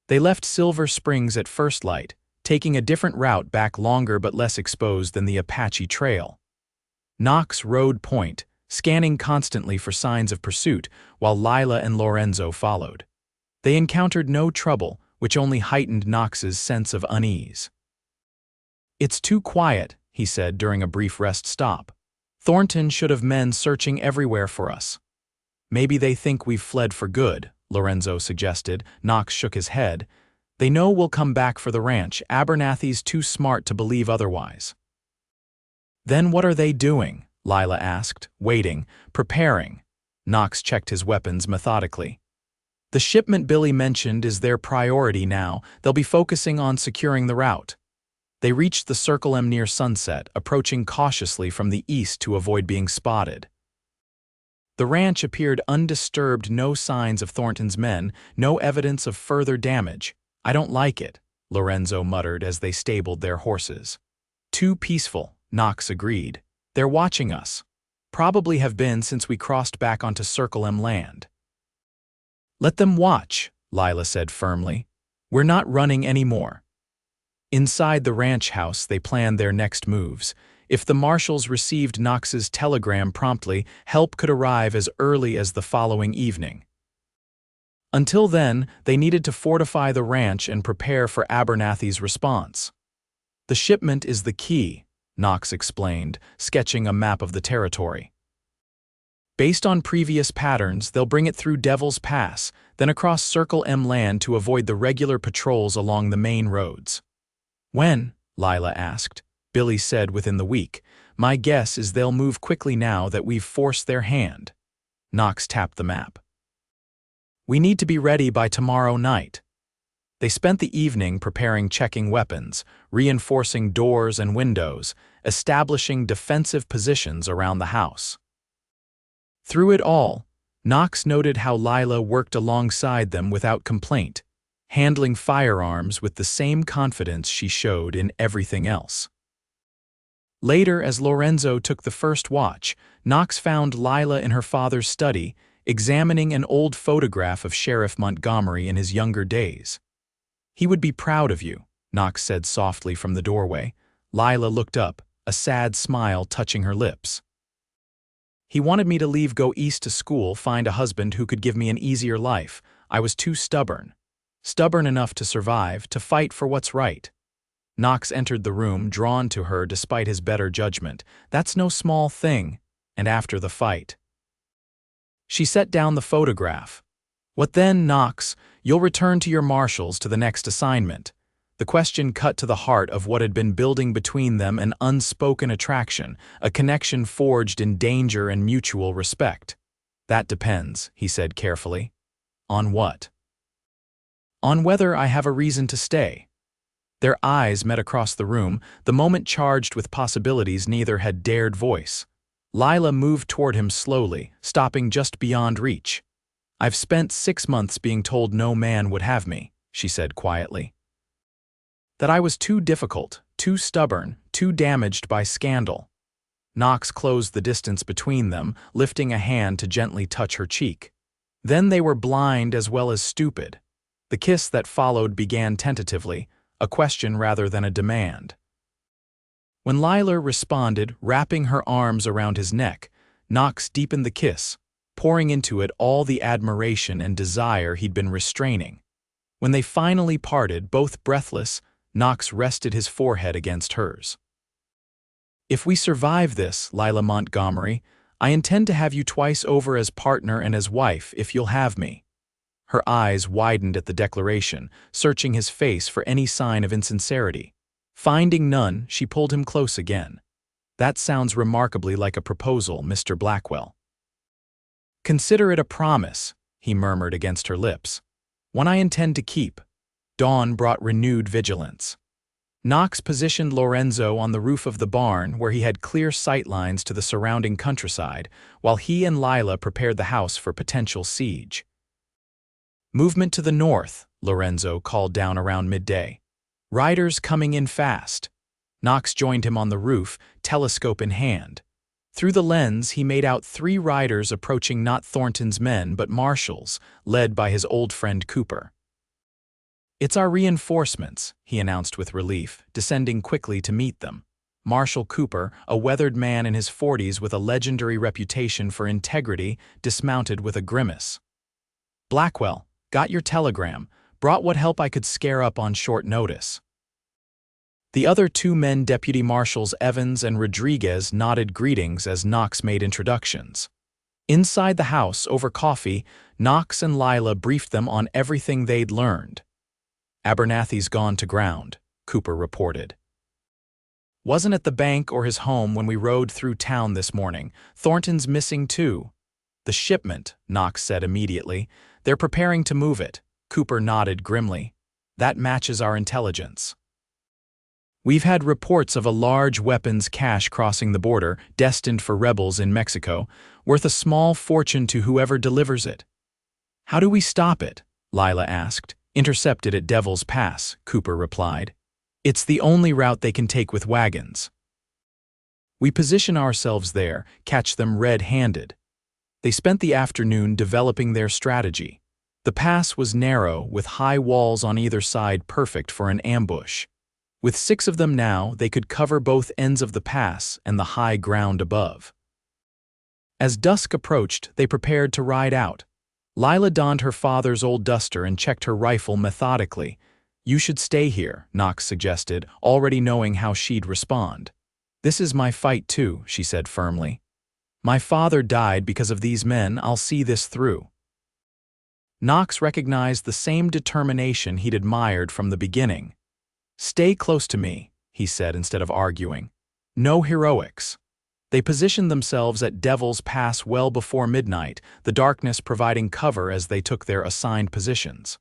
They left Silver Springs at first light, taking a different route back longer but less exposed than the Apache Trail. Knox rode point, scanning constantly for signs of pursuit, while Lilah and Lorenzo followed. They encountered no trouble, which only heightened Knox's sense of unease. "It's too quiet," he said during a brief rest stop. "Thornton should have men searching everywhere for us." "Maybe they think we've fled for good," Lorenzo suggested. Knox shook his head. "They know we'll come back for the ranch. Abernathy's too smart to believe otherwise." "Then what are they doing?" Lilah asked, waiting, preparing. Knox checked his weapons methodically. "The shipment Billy mentioned is their priority now. They'll be focusing on securing the route." They reached the Circle M near sunset, approaching cautiously from the east to avoid being spotted. The ranch appeared undisturbed, no signs of Thornton's men, no evidence of further damage. "I don't like it," Lorenzo muttered as they stabled their horses. "Too peaceful," Knox agreed. "They're watching us. Probably have been since we crossed back onto Circle M land." "Let them watch," Lilah said firmly. "We're not running anymore." Inside the ranch house, they planned their next moves. If the marshals received Knox's telegram promptly, help could arrive as early as the following evening. Until then, they needed to fortify the ranch and prepare for Abernathy's response. "The shipment is the key," Knox explained, sketching a map of the territory. "Based on previous patterns, they'll bring it through Devil's Pass, then across Circle M land to avoid the regular patrols along the main roads." "When?" Lilah asked. Billy said within the week. "My guess is they'll move quickly now that we've forced their hand." Knox tapped the map. "We need to be ready by tomorrow night." They spent the evening preparing checking weapons, reinforcing doors and windows, establishing defensive positions around the house. Through it all, Knox noted how Lilah worked alongside them without complaint, handling firearms with the same confidence she showed in everything else. Later, as Lorenzo took the first watch, Knox found Lilah in her father's study, examining an old photograph of Sheriff Montgomery in his younger days. "He would be proud of you," Knox said softly from the doorway. Lilah looked up, a sad smile touching her lips. "He wanted me to leave, go east to school, find a husband who could give me an easier life. I was too stubborn. Stubborn enough to survive, to fight for what's right." Knox entered the room, drawn to her despite his better judgment. "That's no small thing." And after the fight. She set down the photograph. "What then, Knox? You'll return to your marshals to the next assignment." The question cut to the heart of what had been building between them, an unspoken attraction, a connection forged in danger and mutual respect. "That depends," he said carefully. "On what?" "On whether I have a reason to stay." Their eyes met across the room, the moment charged with possibilities neither had dared voice. Lilah moved toward him slowly, stopping just beyond reach. "I've spent 6 months being told no man would have me," she said quietly. "That I was too difficult, too stubborn, too damaged by scandal." Knox closed the distance between them, lifting a hand to gently touch her cheek. Then they were blind as well as stupid. The kiss that followed began tentatively, a question rather than a demand. When Lilah responded, wrapping her arms around his neck, Knox deepened the kiss, pouring into it all the admiration and desire he'd been restraining. When they finally parted, both breathless, Knox rested his forehead against hers. "If we survive this, Lilah Montgomery, I intend to have you twice over as partner and as wife, if you'll have me." Her eyes widened at the declaration, searching his face for any sign of insincerity. Finding none, she pulled him close again. "That sounds remarkably like a proposal, Mr. Blackwell." "Consider it a promise," he murmured against her lips. "One I intend to keep." Dawn brought renewed vigilance. Knox positioned Lorenzo on the roof of the barn where he had clear sightlines to the surrounding countryside, while he and Lilah prepared the house for potential siege. Movement to the north, Lorenzo called down around midday. Riders coming in fast. Knox joined him on the roof, telescope in hand. Through the lens, he made out 3 riders approaching not Thornton's men but Marshall's, led by his old friend Cooper. "It's our reinforcements," he announced with relief, descending quickly to meet them. Marshal Cooper, a weathered man in his 40s with a legendary reputation for integrity, dismounted with a grimace. "Blackwell, got your telegram, brought what help I could scare up on short notice." The other 2 men, Deputy Marshals Evans and Rodriguez, nodded greetings as Knox made introductions. Inside the house, over coffee, Knox and Lilah briefed them on everything they'd learned. "Abernathy's gone to ground," Cooper reported. "Wasn't at the bank or his home when we rode through town this morning. Thornton's missing too." "The shipment," Knox said immediately. "They're preparing to move it." Cooper nodded grimly. "That matches our intelligence. We've had reports of a large weapons cache crossing the border, destined for rebels in Mexico, worth a small fortune to whoever delivers it." "How do we stop it?" Lilah asked. "Intercept it at Devil's Pass," Cooper replied. "It's the only route they can take with wagons. We position ourselves there, catch them red-handed." They spent the afternoon developing their strategy. The pass was narrow, with high walls on either side, perfect for an ambush. With 6 of them now, they could cover both ends of the pass and the high ground above. As dusk approached, they prepared to ride out. Lilah donned her father's old duster and checked her rifle methodically. "You should stay here," Knox suggested, already knowing how she'd respond. "This is my fight too," she said firmly. "My father died because of these men. I'll see this through." Knox recognized the same determination he'd admired from the beginning. "Stay close to me," he said instead of arguing. "No heroics." They positioned themselves at Devil's Pass well before midnight, the darkness providing cover as they took their assigned positions.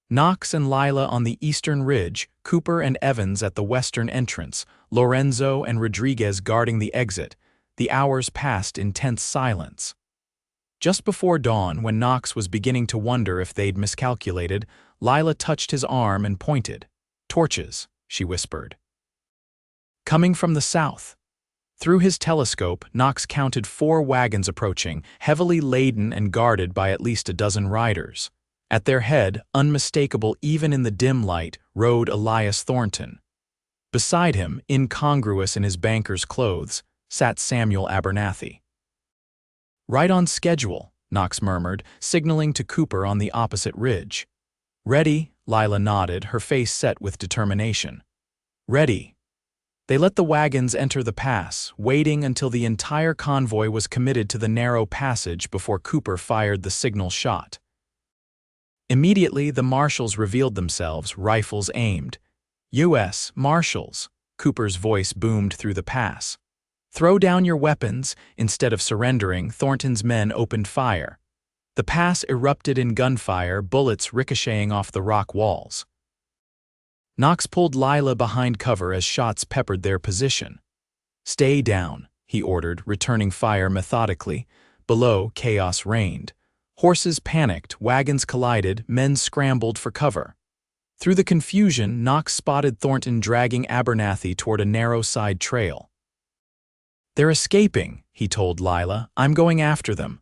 Knox and Lilah on the eastern ridge, Cooper and Evans at the western entrance, Lorenzo and Rodriguez guarding the exit. The hours passed in tense silence. Just before dawn, when Knox was beginning to wonder if they'd miscalculated, Lilah touched his arm and pointed. "Torches," she whispered. "Coming from the south." Through his telescope, Knox counted 4 wagons approaching, heavily laden and guarded by at least a dozen riders. At their head, unmistakable even in the dim light, rode Elias Thornton. Beside him, incongruous in his banker's clothes, sat Samuel Abernathy. "Right on schedule," Knox murmured, signaling to Cooper on the opposite ridge. "Ready," Lilah nodded, her face set with determination. "Ready." They let the wagons enter the pass, waiting until the entire convoy was committed to the narrow passage before Cooper fired the signal shot. Immediately, the marshals revealed themselves, rifles aimed. "U.S. Marshals," Cooper's voice boomed through the pass. "Throw down your weapons." Instead of surrendering, Thornton's men opened fire. The pass erupted in gunfire, bullets ricocheting off the rock walls. Knox pulled Lilah behind cover as shots peppered their position. "Stay down," he ordered, returning fire methodically. Below, chaos reigned. Horses panicked, wagons collided, men scrambled for cover. Through the confusion, Knox spotted Thornton dragging Abernathy toward a narrow side trail. "They're escaping," he told Lilah. "I'm going after them."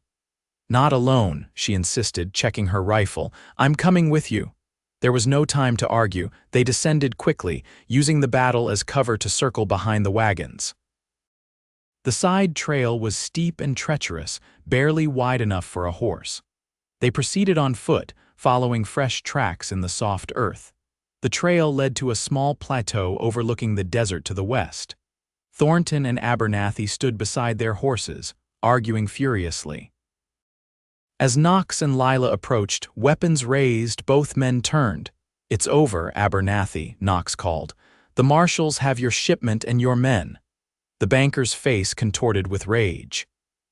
"Not alone," she insisted, checking her rifle. "I'm coming with you." There was no time to argue. They descended quickly, using the battle as cover to circle behind the wagons. The side trail was steep and treacherous, barely wide enough for a horse. They proceeded on foot, following fresh tracks in the soft earth. The trail led to a small plateau overlooking the desert to the west. Thornton and Abernathy stood beside their horses, arguing furiously. As Knox and Lilah approached, weapons raised, both men turned. "It's over, Abernathy," Knox called. "The marshals have your shipment and your men." The banker's face contorted with rage.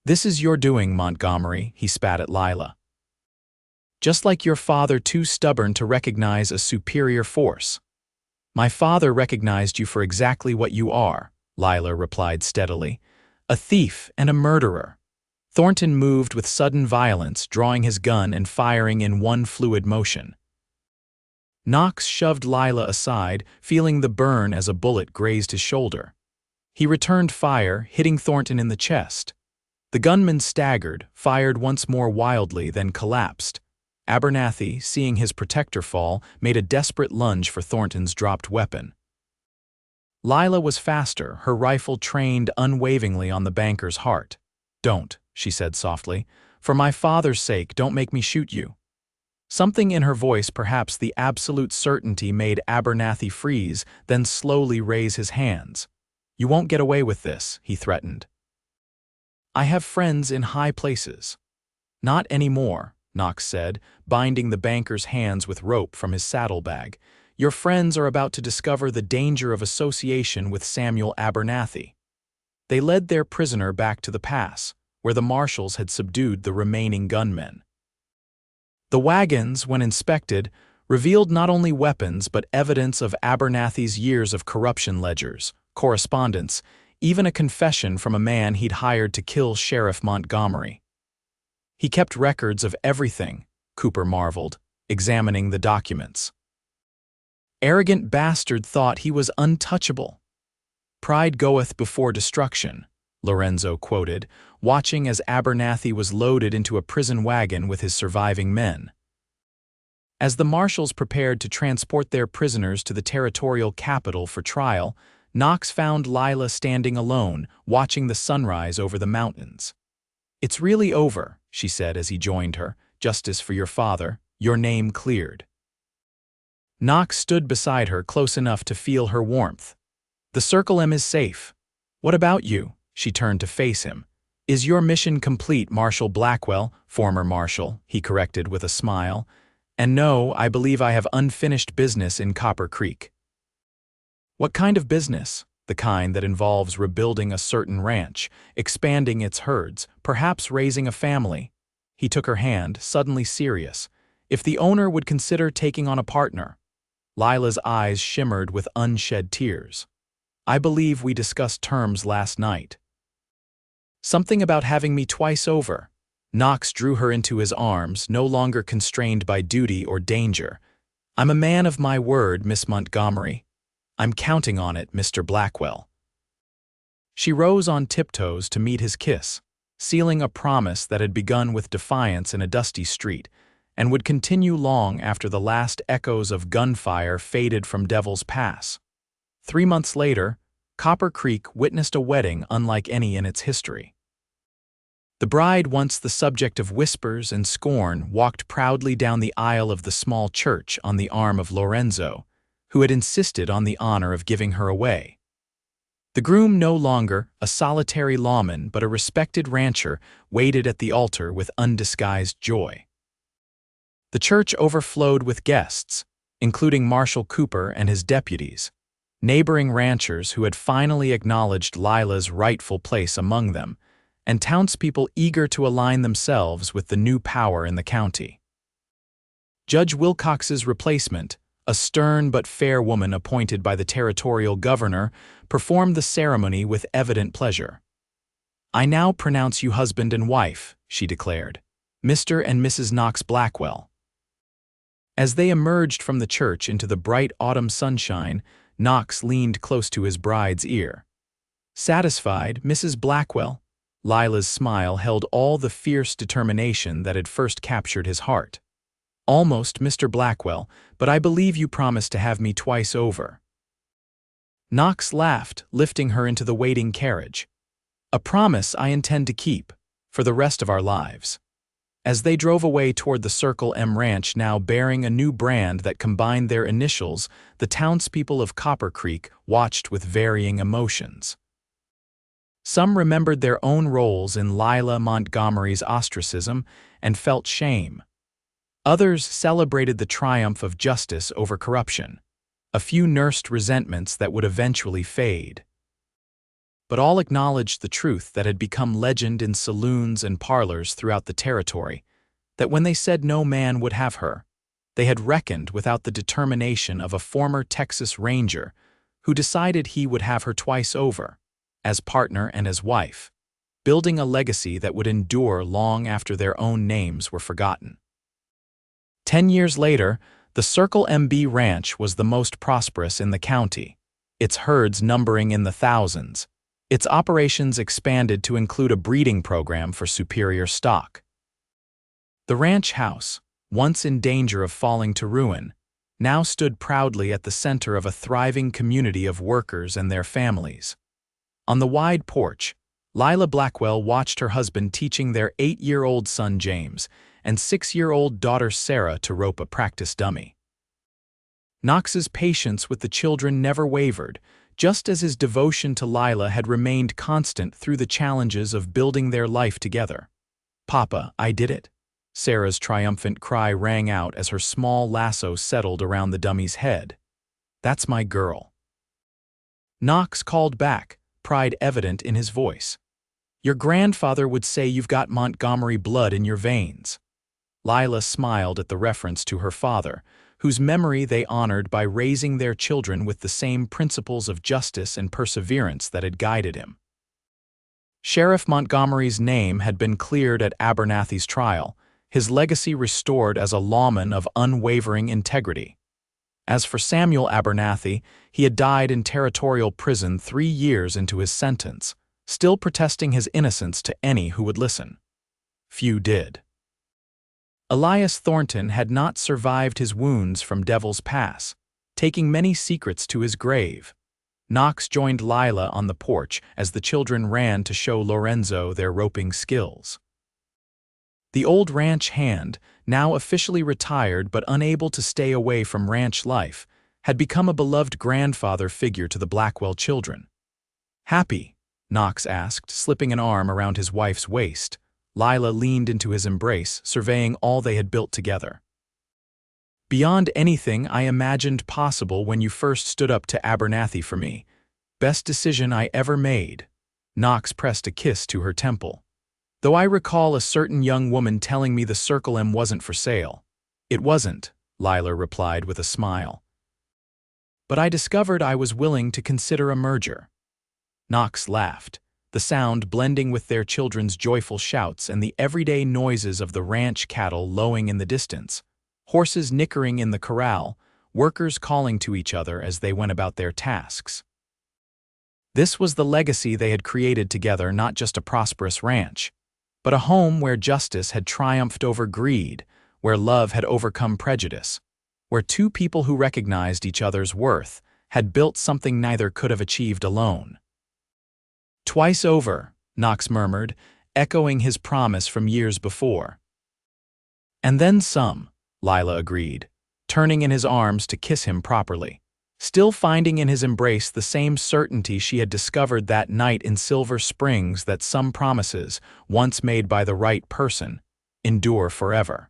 "This is your doing, Montgomery," he spat at Lilah. "Just like your father, too stubborn to recognize a superior force." "My father recognized you for exactly what you are," Lilah replied steadily. "A thief and a murderer." Thornton moved with sudden violence, drawing his gun and firing in one fluid motion. Knox shoved Lilah aside, feeling the burn as a bullet grazed his shoulder. He returned fire, hitting Thornton in the chest. The gunman staggered, fired once more wildly, then collapsed. Abernathy, seeing his protector fall, made a desperate lunge for Thornton's dropped weapon. Lilah was faster, her rifle trained unwaveringly on the banker's heart. "Don't," she said softly. "For my father's sake, don't make me shoot you." Something in her voice, perhaps the absolute certainty, made Abernathy freeze, then slowly raise his hands. "You won't get away with this," he threatened. "I have friends in high places." "Not anymore," Knox said, binding the banker's hands with rope from his saddlebag. "Your friends are about to discover the danger of association with Samuel Abernathy." They led their prisoner back to the pass, where the marshals had subdued the remaining gunmen. The wagons, when inspected, revealed not only weapons but evidence of Abernathy's years of corruption ledgers, correspondence, even a confession from a man he'd hired to kill Sheriff Montgomery. "He kept records of everything," Cooper marveled, examining the documents. "Arrogant bastard thought he was untouchable." "Pride goeth before destruction," Lorenzo quoted, watching as Abernathy was loaded into a prison wagon with his surviving men. As the marshals prepared to transport their prisoners to the territorial capital for trial, Knox found Lilah standing alone, watching the sunrise over the mountains. "It's really over," she said as he joined her. "Justice for your father, your name cleared." Knox stood beside her, close enough to feel her warmth. "The Circle M is safe. What about you?" She turned to face him. "Is your mission complete, Marshal Blackwell?" "Former Marshal," he corrected with a smile. "And no, I believe I have unfinished business in Copper Creek." "What kind of business?" "The kind that involves rebuilding a certain ranch, expanding its herds, perhaps raising a family." He took her hand, suddenly serious. "If the owner would consider taking on a partner." Lilah's eyes shimmered with unshed tears. "I believe we discussed terms last night." "Something about having me twice over." Knox drew her into his arms, no longer constrained by duty or danger. "I'm a man of my word, Miss Montgomery. I'm counting on it, Mr. Blackwell." She rose on tiptoes to meet his kiss, sealing a promise that had begun with defiance in a dusty street, and would continue long after the last echoes of gunfire faded from Devil's Pass. 3 months later, Copper Creek witnessed a wedding unlike any in its history. The bride, once the subject of whispers and scorn, walked proudly down the aisle of the small church on the arm of Lorenzo, who had insisted on the honor of giving her away. The groom, no longer a solitary lawman but a respected rancher, waited at the altar with undisguised joy. The church overflowed with guests, including Marshal Cooper and his deputies, neighboring ranchers who had finally acknowledged Lilah's rightful place among them, and townspeople eager to align themselves with the new power in the county. Judge Wilcox's replacement, a stern but fair woman appointed by the territorial governor, performed the ceremony with evident pleasure. "I now pronounce you husband and wife," she declared, "Mr. and Mrs. Knox Blackwell." As they emerged from the church into the bright autumn sunshine, Knox leaned close to his bride's ear. "Satisfied, Mrs. Blackwell?" Lilah's smile held all the fierce determination that had first captured his heart. "Almost, Mr. Blackwell, but I believe you promised to have me twice over." Knox laughed, lifting her into the waiting carriage. "A promise I intend to keep, for the rest of our lives." As they drove away toward the Circle M Ranch, now bearing a new brand that combined their initials, the townspeople of Copper Creek watched with varying emotions. Some remembered their own roles in Lilah Montgomery's ostracism and felt shame. Others celebrated the triumph of justice over corruption. A few nursed resentments that would eventually fade. But all acknowledged the truth that had become legend in saloons and parlors throughout the territory, that when they said no man would have her, they had reckoned without the determination of a former Texas Ranger who decided he would have her twice over, as partner and as wife. building a legacy that would endure long after their own names were forgotten. 10 years later, the Circle MB Ranch was the most prosperous in the county, its herds numbering in the thousands. Its operations expanded to include a breeding program for superior stock. The ranch house, once in danger of falling to ruin, now stood proudly at the center of a thriving community of workers and their families. On the wide porch, Lilah Blackwell watched her husband teaching their 8-year-old son James and 6-year-old daughter Sarah to rope a practice dummy. Knox's patience with the children never wavered, just as his devotion to Lilah had remained constant through the challenges of building their life together. "Papa, I did it." Sarah's triumphant cry rang out as her small lasso settled around the dummy's head. "That's my girl." Knox called back, pride evident in his voice. "Your grandfather would say you've got Montgomery blood in your veins." Lilah smiled at the reference to her father, whose memory they honored by raising their children with the same principles of justice and perseverance that had guided him. Sheriff Montgomery's name had been cleared at Abernathy's trial, his legacy restored as a lawman of unwavering integrity. As for Samuel Abernathy, he had died in territorial prison 3 years into his sentence, still protesting his innocence to any who would listen. Few did. Elias Thornton had not survived his wounds from Devil's Pass, taking many secrets to his grave. Knox joined Lilah on the porch as the children ran to show Lorenzo their roping skills. The old ranch hand, now officially retired but unable to stay away from ranch life, had become a beloved grandfather figure to the Blackwell children. "Happy?" Knox asked, slipping an arm around his wife's waist. Lilah leaned into his embrace, surveying all they had built together. "Beyond anything I imagined possible when you first stood up to Abernathy for me. Best decision I ever made." Knox pressed a kiss to her temple. "Though I recall a certain young woman telling me the Circle M wasn't for sale." "It wasn't," Lilah replied with a smile. "But I discovered I was willing to consider a merger." Knox laughed, the sound blending with their children's joyful shouts and the everyday noises of the ranch cattle lowing in the distance, horses nickering in the corral, workers calling to each other as they went about their tasks. This was the legacy they had created together, not just a prosperous ranch, but a home where justice had triumphed over greed, where love had overcome prejudice, where two people who recognized each other's worth had built something neither could have achieved alone. "Twice over," Knox murmured, echoing his promise from years before. "And then some," Lilah agreed, turning in his arms to kiss him properly, still finding in his embrace the same certainty she had discovered that night in Silver Springs that some promises, once made by the right person, endure forever.